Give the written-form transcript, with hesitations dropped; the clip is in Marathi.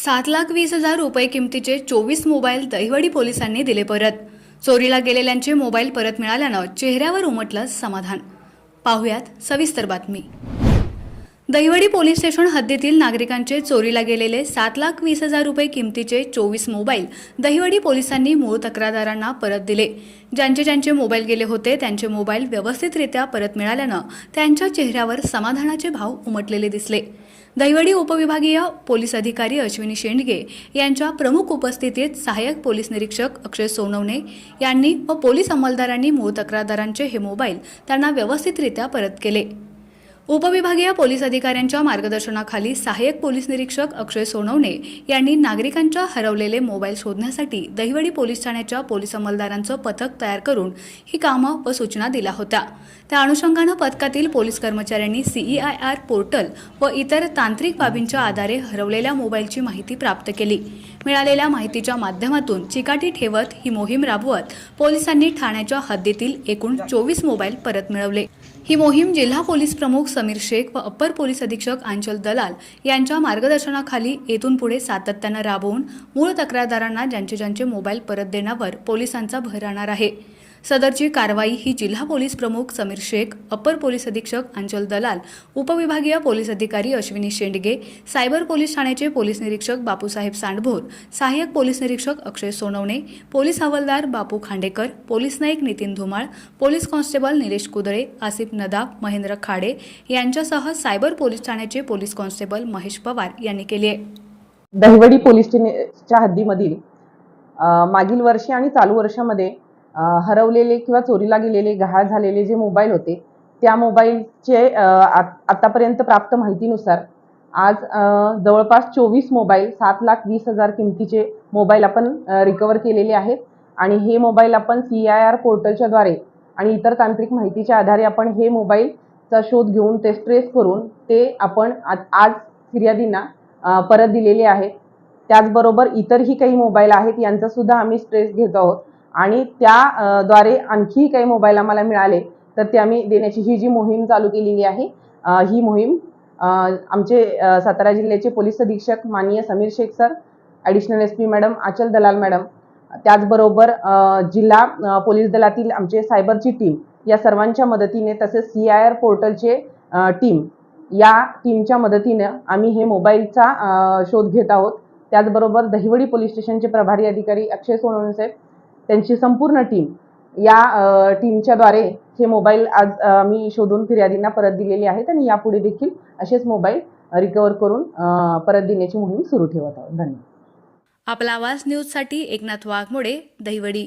7,20,000 रुपये किमतीचे 24 मोबाईल दहिवडी पोलिसांनी दिले परत। चोरीला गेलेल्यांचे मोबाईल परत मिळाल्यानं चेहऱ्यावर उमटलं समाधान। पाहुयात सविस्तर बातमी। दहिवडी पोलीस स्टेशन हद्दीतील नागरिकांचे चोरीला गेलेले 7,20,000 रुपये किमतीचे 24 मोबाईल दहिवडी पोलिसांनी मूळ तक्रारदारांना परत दिले। ज्यांचे मोबाईल गेले होते त्यांचे मोबाईल व्यवस्थितरित्या परत मिळाल्यानं त्यांच्या चेहऱ्यावर समाधानाचे भाव उमटलेले दिसले। दहिवडी उपविभागीय पोलीस अधिकारी अश्विनी शेंडगे यांच्या प्रमुख उपस्थितीत सहाय्यक पोलीस निरीक्षक अक्षय सोनवणे यांनी व पोलीस अंमलदारांनी मूळ तक्रारदारांचे हे मोबाईल त्यांना व्यवस्थितरित्या परत केले। उपविभागीय पोलीस अधिकाऱ्यांच्या मार्गदर्शनाखाली सहाय्यक पोलीस निरीक्षक अक्षय सोनवणे यांनी नागरिकांच्या हरवलेले मोबाईल शोधण्यासाठी दहिवडी पोलीस ठाण्याच्या पोलीस अंमलदारांचं पथक तयार करून ही कामं व सूचना दिल्या होत्या। त्या अनुषंगानं पथकातील पोलीस कर्मचाऱ्यांनी CEIR पोर्टल व इतर तांत्रिक बाबींच्या आधारे हरवलेल्या मोबाईलची माहिती प्राप्त केली। मिळालेल्या माहितीच्या माध्यमातून चिकाटी ठेवत ही मोहीम राबवत पोलिसांनी ठाण्याच्या हद्दीतील एकूण 24 मोबाईल परत मिळवले। ही मोहीम जिल्हा पोलीस प्रमुख समीर शेख व अप्पर पोलीस अधीक्षक आंचल दलाल यांच्या मार्गदर्शनाखाली येथून पुढे सातत्यानं राबवून मूळ तक्रारदारांना ज्यांचे मोबाईल परत देण्यावर पोलिसांचा भर राहणार आहे। सदरची कारवाई ही जिल्हा पोलीस प्रमुख समीर शेख, अप्पर पोलीस अधीक्षक आंचल दलाल, उपविभागीय पोलीस अधिकारी अश्विनी शेंडगे, सायबर पोलीस ठाण्याचे पोलीस निरीक्षक बापूसाहेब सांडभोर, सहाय्यक पोलीस निरीक्षक अक्षय सोनवणे, पोलीस हवालदार बापू खांडेकर, पोलीस नाईक नितीन धुमाळ, पोलीस कॉन्स्टेबल निलेश कुदळे, आसिफ नदाब, महेंद्र खाडे यांच्यासह सायबर पोलीस ठाण्याचे पोलीस कॉन्स्टेबल महेश पवार यांनी केले। दहिवडी पोलीस स्टेशनच्या हद्दीमधील मागील वर्षी आणि चालू वर्षामध्ये हरवलेले किंवा चोरीला गेलेले, गहाळ झालेले जे मोबाईल होते त्या मोबाईलचे आतापर्यंत प्राप्त माहितीनुसार आज जवळपास 24 मोबाईल 7,20,000 किमतीचे मोबाईल आपण रिकवर केलेले आहेत आणि हे मोबाईल आपण CEIR पोर्टलच्या द्वारे आणि इतर तांत्रिक माहितीच्या आधारे आपण हे मोबाईलचा शोध घेऊन ते ट्रेस करून ते आपण आज फिर्यादींना परत दिलेले आहेत। त्याचबरोबर इतरही काही मोबाईल आहेत यांचा सुद्धा आम्ही ट्रेस घेत आहोत आणि त्या द्वारे आणखी काही मोबाईल आम्हाला मिळाले तर ते आम्ही देण्याची ही जी मोहीम चालू केलेली आहे। ही मोहीम आमचे सातारा जिल्ह्याचे पोलीस अधीक्षक माननीय Samir Shaikh sir, additional SP madam, Anchal Dalal madam, त्याचबरोबर जिल्हा पोलीस दलातील आमचे सायबरची टीम या सर्वांच्या मदतीने तसेच CEIR पोर्टलचे टीम या टीमच्या मदतीने आम्ही हे मोबाईलचा शोध घेत आहोत। त्याचबरोबर दहिवडी पोलीस स्टेशनचे प्रभारी अधिकारी अक्षय सोनवणे साहेब त्यांची संपूर्ण टीम या टीमच्या द्वारे हे मोबाईल आज आम्ही शोधून फिर्यादींना परत दिलेले आहेत आणि यापुढे देखील असेच मोबाईल रिकवर करून परत देण्याची मोहीम सुरू ठेवत आहोत। धन्यवाद। आपला आवाज न्यूजसाठी एकनाथ वाघमोडे, दहिवडी।